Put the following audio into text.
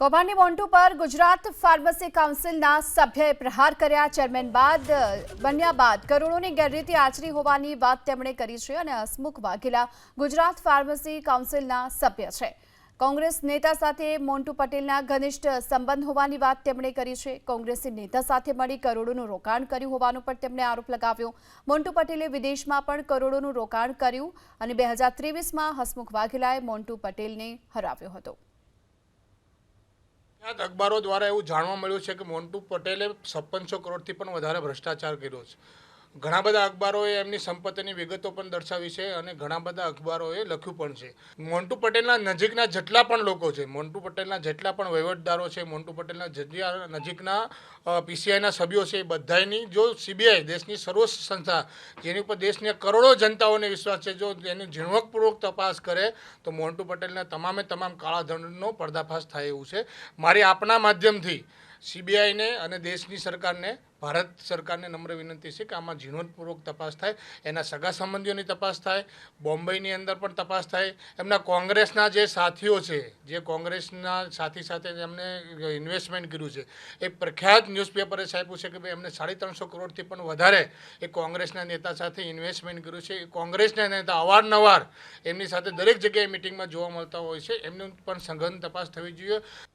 કૌભાંડી મોન્ટુ પર ગુજરાત ફાર્મસી કાઉન્સિલના સભ્યએ પ્રહાર કર્યા। ચેરમેન બન્યા બાદ કરોડોની ગેરરીતિ આચરી હોવાની વાત તેમણે કરી છે અને હસમુખ વાઘેલા ગુજરાત ફાર્મસી કાઉન્સિલના સભ્ય છે। કોંગ્રેસ નેતા સાથે મોન્ટુ પટેલના ઘનિષ્ઠ સંબંધ હોવાની વાત તેમણે કરી છે। કોંગ્રેસી નેતા સાથે મળી કરોડોનું રોકાણ કર્યું હોવાનો પણ તેમણે આરોપ લગાવ્યો। મોન્ટુ પટેલે વિદેશમાં પણ કરોડોનું રોકાણ કર્યું અને 2023માં હસમુખ વાઘેલાએ મોન્ટુ પટેલને હરાવ્યો હતો। અખબારો દ્વારા એવું જાણવા મળ્યું છે કે મોન્ટુ પટેલે 5600 કરોડથી પણ વધારે ભ્રષ્ટાચાર કર્યો છે। ઘણા બધા અખબારોએ એમની સંપત્તિની વિગતો પણ દર્શાવી છે અને ઘણા બધા અખબારોએ લખ્યું પણ છે। મોન્ટુ પટેલના નજીકના જેટલા પણ લોકો છે, મોન્ટુ પટેલના જેટલા પણ વહીવટદારો છે, મોન્ટુ પટેલના જેટલા નજીકના પીસીઆઈના સભ્યો છે, એ બધાની જો સીબીઆઈ દેશની સર્વોચ્ચ સંસ્થા જેની ઉપર દેશની કરોડો જનતાઓને વિશ્વાસ છે, જો એની ઝીણવટપૂર્વક તપાસ કરે તો મોન્ટુ પટેલના તમામે તમામ કાળા ધનનો પર્દાફાશ થાય એવું છે। મારી આપના માધ્યમથી સીબીઆઈને અને દેશની સરકારને, ભારત સરકારને નમ્ર વિનંતી છે કે આમાં ઝીણવટપૂર્વક તપાસ થાય, એના સગા સંબંધીઓની તપાસ થાય, બોમ્બેની અંદર પણ તપાસ થાય, એમના કોંગ્રેસના જે સાથીઓ છે, જે કોંગ્રેસના સાથી સાથે એમને ઇન્વેસ્ટમેન્ટ કર્યું છે, એ પ્રખ્યાત ન્યૂઝપેપરે છાપ્યું છે કે ભાઈ એમને 350 કરોડથી પણ વધારે એ કોંગ્રેસના નેતા સાથે ઇન્વેસ્ટમેન્ટ કર્યું છે। એ કોંગ્રેસના નેતા અવારનવાર એમની સાથે દરેક જગ્યાએ મિટિંગમાં જોવા મળતા હોય છે, એમની પણ સઘન તપાસ થવી જોઈએ।